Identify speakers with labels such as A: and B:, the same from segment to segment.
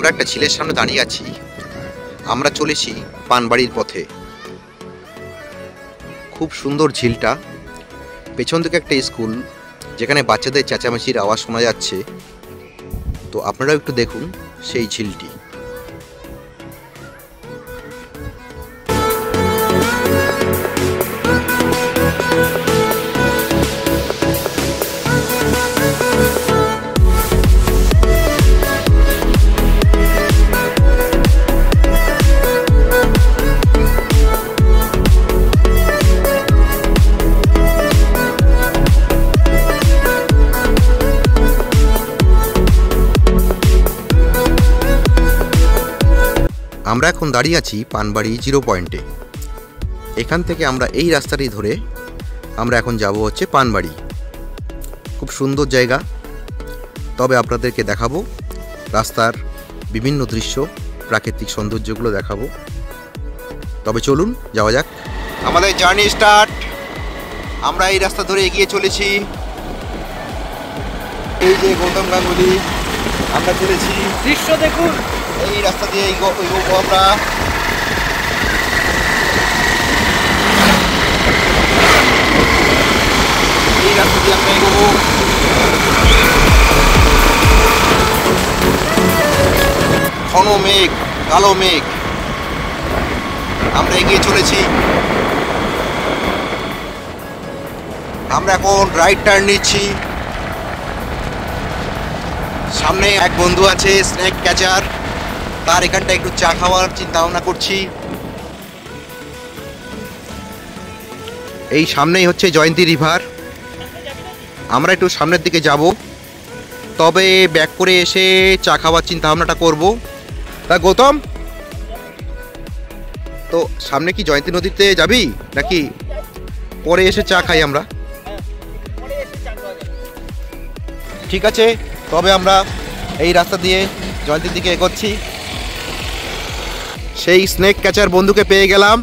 A: আমরা একটা ঝিলের সামনে দাঁড়িয়ে আছি। আমরা চলেছি পানবাড়ির পথে। খুব সুন্দর ঝিলটা, পেছন থেকে একটা স্কুল যেখানে বাচ্চাদের চেঁচামেচির আওয়াজ শোনা যাচ্ছে। তো আপনারাও একটু দেখুন সেই ঝিলটি। আমরা এখন দাঁড়িয়ে আছি পানবাড়ি 0 পয়েন্টে। এখান থেকে আমরা এই রাস্তাটি ধরে আমরা এখন যাব হচ্ছে পানবাড়ি। খুব সুন্দর জায়গা, তবে আপনাদেরকে দেখাবো রাস্তার বিভিন্ন দৃশ্য, প্রাকৃতিক সৌন্দর্যগুলো দেখাবো। তবে চলুন যাওয়া যাক। আমাদের জার্নি স্টার্ট। আমরা এই রাস্তা ধরে এগিয়ে চলেছি। এই যে গৌতম গাঙ্গুলি, আমরা চলেছি,
B: দৃশ্য দেখুন।
A: এই রাস্তা দিয়ে আমরা এই রাস্তা দিয়ে আমরা এগোবো। ঘন মেঘ, কালো মেঘ, আমরা এগিয়ে চলেছি। আমরা এখন রাইট টার্ন নিচ্ছি। সামনে এক বন্ধু আছে স্নেক ক্যাচার, তার এখানটা একটু চা খাওয়ার চিন্তা ভাবনা করছি। এই সামনেই হচ্ছে জয়ন্তী রিভার। আমরা একটু সামনের দিকে যাব, তবে ব্যাক করে এসে চা খাওয়ার চিন্তা ভাবনাটা করবো। তা গৌতম, তো সামনে কি জয়ন্তী নদীতে যাবি নাকি পরে এসে চা খাই আমরা? ঠিক আছে, তবে আমরা এই রাস্তা দিয়ে জয়ন্তীর দিকে এগোচ্ছি। সেই স্নেক ক্যাচার বন্ধুকে পেয়ে গেলাম।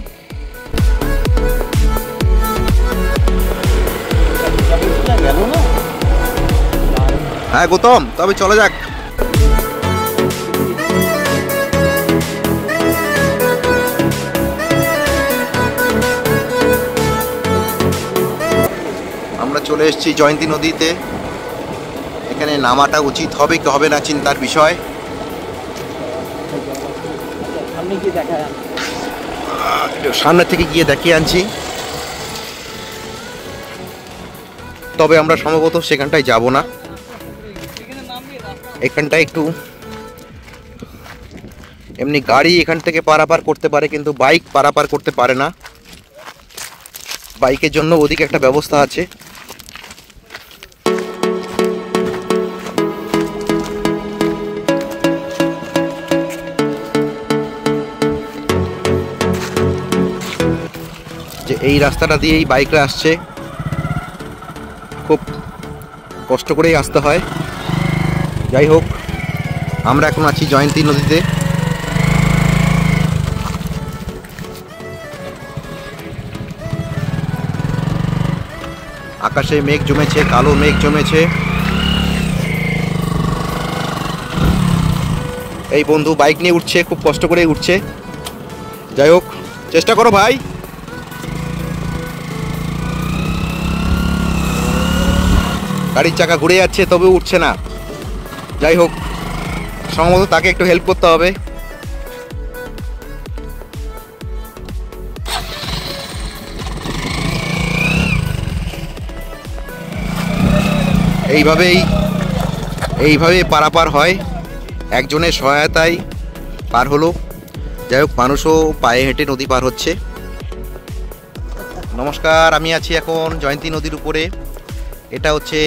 A: হ্যাঁ গৌতম, তবে চলে যাক। আমরা চলে এসেছি জয়ন্তী নদীতে। এখানে নামাটা উচিত হবে কি হবে না চিন্তার বিষয়। সামনে থেকে গিয়ে দেখিয়ে আনছি, তবে আমরা সম্ভবত সেখানটায় যাব না। এখানটায় একটু এমনি গাড়ি এখান থেকে পারাপার করতে পারে, কিন্তু বাইক পারাপার করতে পারে না। বাইকের জন্য ওদিকে একটা ব্যবস্থা আছে। যে এই রাস্তাটা দিয়েই বাইকরা আসছে, খুব কষ্ট করেই আসতে হয়। যাই হোক, আমরা এখন আছি জয়ন্তী নদীতে। আকাশে মেঘ জমেছে, কালো মেঘ জমেছে। এই বন্ধু বাইক নিয়ে উঠছে, খুব কষ্ট করে উঠছে। যাই হোক, চেষ্টা করো ভাই। গাড়ির চাকা ঘুরে যাচ্ছে, তবে উঠছে না। যাই হোক, সম্ভবত তাকে একটু হেল্প করতে হবে। এইভাবেই পারাপার হয়, একজনের সহায়তায় পার হলো। যাই হোক, মানুষও পায়ে হেঁটে নদী পার হচ্ছে। নমস্কার, আমি আছি এখন জয়ন্তী নদীর উপরে। এটা হচ্ছে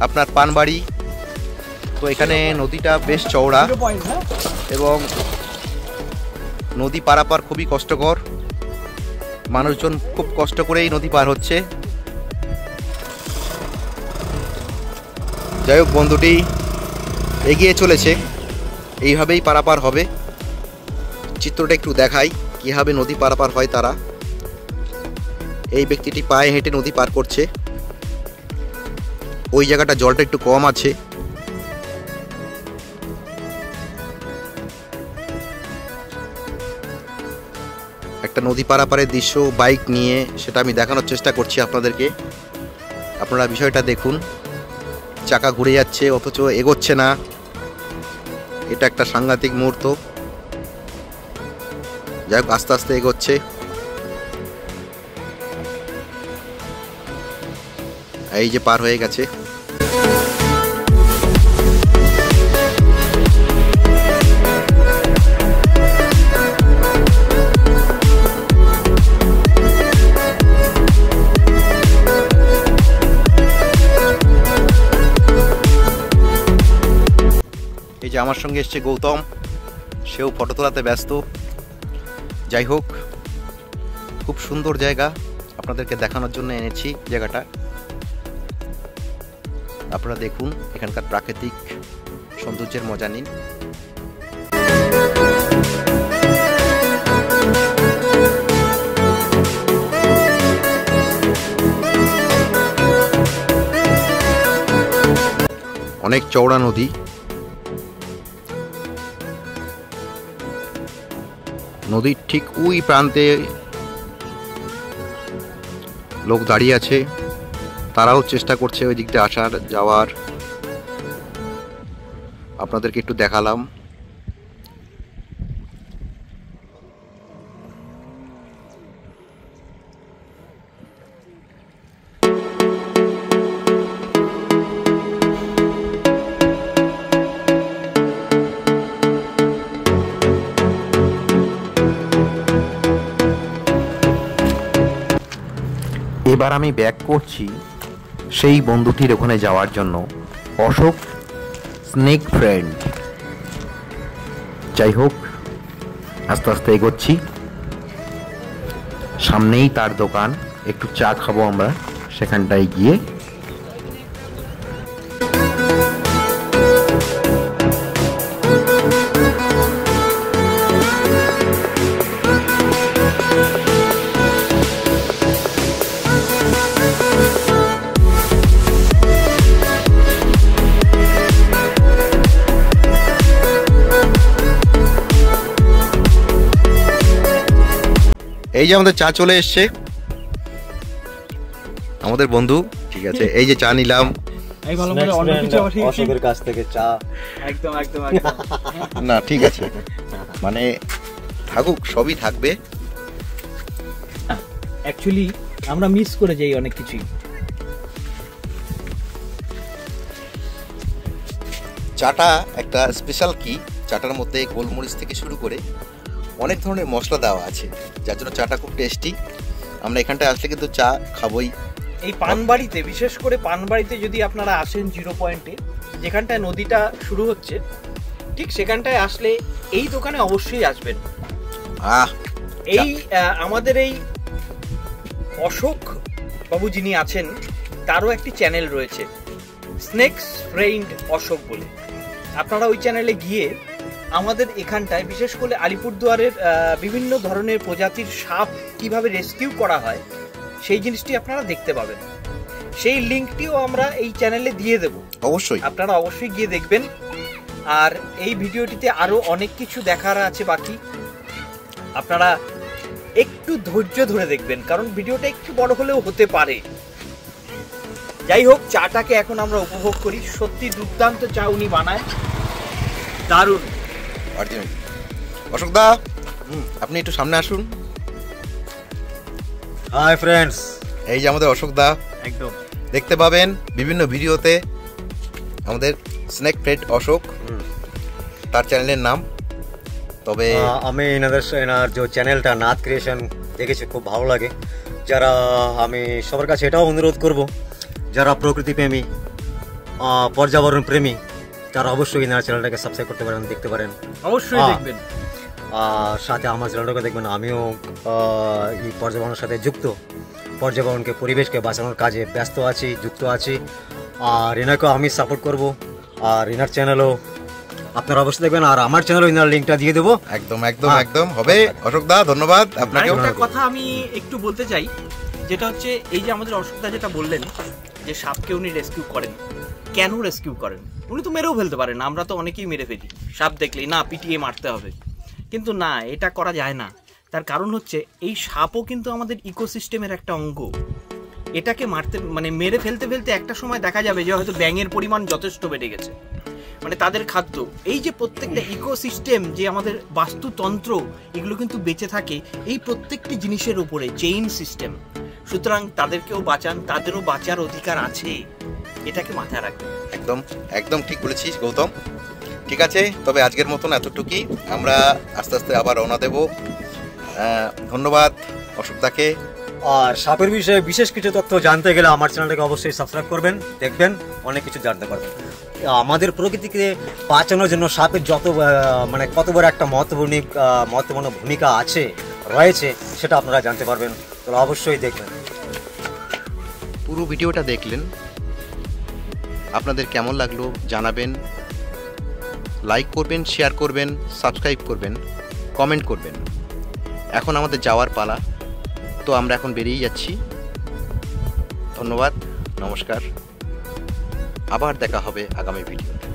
A: আপনার পানবাড়ি। তো এখানে নদীটা বেশ চওড়া এবং নদী পারাপার খুবই কষ্টকর। মানুষজন খুব কষ্ট করেই নদী পার হচ্ছে। যাই হোক, বন্ধুটি এগিয়ে চলেছে, এইভাবেই পারাপার হবে। চিত্রটা একটু দেখাই কীভাবে নদী পারাপার হয় তারা। এই ব্যক্তিটি পায়ে হেঁটে নদী পার করছে। ওই জায়গাটা জলটা একটু কম আছে। নদী পারাপারের দৃশ্য বাইক নিয়ে, সেটা আমি দেখানোর চেষ্টা করছি আপনাদেরকে। আপনারা বিষয়টা দেখুন, চাকা ঘুরে যাচ্ছে অথচ এগোচ্ছে না, এটা একটা সাংঘাতিক মুহূর্ত। যাই হোক, আস্তে আস্তে এগোচ্ছে। এই যে পার হয়ে গেছে। এই যে আমার সঙ্গে এসছে গৌতম, সেও ফটো তোলাতে ব্যস্ত। যাই হোক, খুব সুন্দর জায়গা, আপনাদেরকে দেখানোর জন্য এনেছি জায়গাটা। আপনারা দেখুন, এখানকার প্রাকৃতিক সৌন্দর্যের মজা নিন। অনেক চওড়া নদী, নদীর ঠিক ওই প্রান্তে লোক দাঁড়িয়ে আছে, তারাও চেষ্টা করছে ওই দিক দিয়ে আসার যাওয়ার। আপনাদেরকে একটু দেখালাম। এবার আমি ব্যাক করছি সেই বন্ধুটির ওখানে যাওয়ার জন্য, অশোক স্নেক ফ্রেন্ড। যাই হোক, আস্তে আস্তে এগোচ্ছি। সামনেই তার দোকান, একটু চা খাবো আমরা সেখানটায় গিয়ে। এই যে আমাদের চা চলে এসছে, আমাদের বন্ধু। ঠিক আছে, এই যে চা নিলাম।
B: অশোকের কাছ থেকে চা। একদম একদম
A: না, ঠিক আছে, মানে থাকুক, সবই থাকবে।
B: অ্যাকচুয়ালি আমরা মিস করে যাই অনেক কিছুই।
A: চাটা একটা স্পেশাল কি, চাটার মধ্যে গোলমরিচ থেকে শুরু করে অনেক ধরনের মশলা দেওয়া আছে, যার জন্য চাটা খুব টেস্টি। আমরা এখানটায় আসলে কিন্তু চা খাবোই।
B: এই পানবাড়িতে, বিশেষ করে পানবাড়িতে যদি আপনারা আসেন জিরো পয়েন্টে, যেখানটায় নদীটা শুরু হচ্ছে, ঠিক সেখানটায় আসলে এই দোকানে অবশ্যই আসবেন। এই আমাদের এই অশোক বাবু যিনি আছেন, তারও একটি চ্যানেল রয়েছে, স্নেকস ফ্রেন্ড অশোক বলে। আপনারা ওই চ্যানেলে গিয়ে আমাদের এখানটায়, বিশেষ করে আলিপুরদুয়ারের বিভিন্ন ধরনের প্রজাতির সাপ কিভাবে রেস্কিউ করা হয়, সেই জিনিসটি আপনারা দেখতে পাবেন। সেই লিঙ্কটিও আমরা এই চ্যানেলে দিয়ে দেব,
A: অবশ্যই
B: আপনারা অবশ্যই গিয়ে দেখবেন। আর এই ভিডিওটিতে আরো অনেক কিছু দেখার আছে বাকি, আপনারা একটু ধৈর্য ধরে দেখবেন, কারণ ভিডিওটা একটু বড় হলেও হতে পারে। যাই হোক, চাটাকে এখন আমরা উপভোগ করি। সত্যি দুর্দান্ত চা উনি বানায়, দারুণ।
A: অশোক দা, আপনি একটু সামনে আসুন।
C: হাই ফ্রেন্ডস,
A: এই যে আমাদের অশোক দা,
B: একদম
A: দেখতে পাবেন বিভিন্ন ভিডিওতে আমাদের স্নেক ফ্রেন্ড অশোক, তার চ্যানেলের নাম। তবে
C: আমি এনার যে চ্যানেলটা নাথ ক্রিয়েশন দেখেছি, খুব ভালো লাগে। যারা, আমি সবার কাছে এটাও অনুরোধ করব, যারা প্রকৃতি প্রেমী, পর্যাবরণ প্রেমী, তারা অবশ্যই এনার চ্যানেলটাকে সাবস্ক্রাইব করতে পারেন, দেখতে পারেন,
B: অবশ্যই দেখবেন।
C: আর সাথে আমার চ্যানেলটাকে দেখবেন। আমিও এই পর্যাবরণের সাথে যুক্ত, পর্যাবরণকে, পরিবেশকে বাঁচানোর কাজে ব্যস্ত আছি, যুক্ত আছি। আর এনাকেও আমি সাপোর্ট করব। আর এনার চ্যানেলও আপনারা অবশ্যই দেখবেন, আর আমার চ্যানেলও এনার লিঙ্কটা দিয়ে দেবো।
A: একদম একদম একদম হবে। অশোক দা, ধন্যবাদ আপনাকে।
B: একটা কথা আমি একটু বলতে চাই, যেটা হচ্ছে এই যে আমাদের অশোক দা যেটা বললেন যে সাপকে উনি রেস্কিউ করেন, কেন রেস্কিউ করেন? উনি তো মেরেও ফেলতে পারেন, আমরা তো অনেকেই মেরে ফেলি সাপ দেখলেই, না পিটিয়ে মারতে হবে, কিন্তু না, এটা করা যায় না। তার কারণ হচ্ছে এই সাপও কিন্তু আমাদের ইকোসিস্টেমের একটা অঙ্গ। এটাকে মারতে মানে মেরে ফেলতে ফেলতে একটা সময় দেখা যাবে যে হয়তো ব্যাঙের পরিমাণ যথেষ্ট বেড়ে গেছে, মানে তাদের খাদ্য। এই যে প্রত্যেকটা ইকোসিস্টেম, যে আমাদের বাস্তুতন্ত্র, এগুলো কিন্তু বেঁচে থাকে এই প্রত্যেকটি জিনিসের উপরে, চেইন সিস্টেম। সুতরাং তাদেরকেও বাঁচান, তাদেরও বাঁচার অধিকার আছে, এটাকে মাথায় রাখবেন।
A: একদম একদম ঠিক বলেছিস গৌতম। ঠিক আছে, তবে আজকের মতন এতটুকুই, আমরা আস্তে আস্তে আবার রওনা দেব। ধন্যবাদ অশোকদাকে।
C: আর সাপের বিষয়ে বিশেষ কিছু তথ্য জানতে গেলে আমার চ্যানেলটাকে অবশ্যই সাবস্ক্রাইব করবেন, দেখবেন, অনেক কিছু জানতে পারবেন। আমাদের প্রকৃতিকে বাঁচানোর জন্য সাপের মানে কত বড় একটা মহত্বপূর্ণ ভূমিকা রয়েছে সেটা আপনারা জানতে পারবেন। তো অবশ্যই দেখবেন।
A: পুরো ভিডিওটা দেখলেন, আপনাদের কেমন লাগলো জানাবেন, লাইক করবেন, শেয়ার করবেন, সাবস্ক্রাইব করবেন, কমেন্ট করবেন। এখন আমাদের যাওয়ার পালা, তো আমরা এখন বেরিয়ে যাচ্ছি। ধন্যবাদ, নমস্কার, আবার দেখা হবে আগামী ভিডিওতে।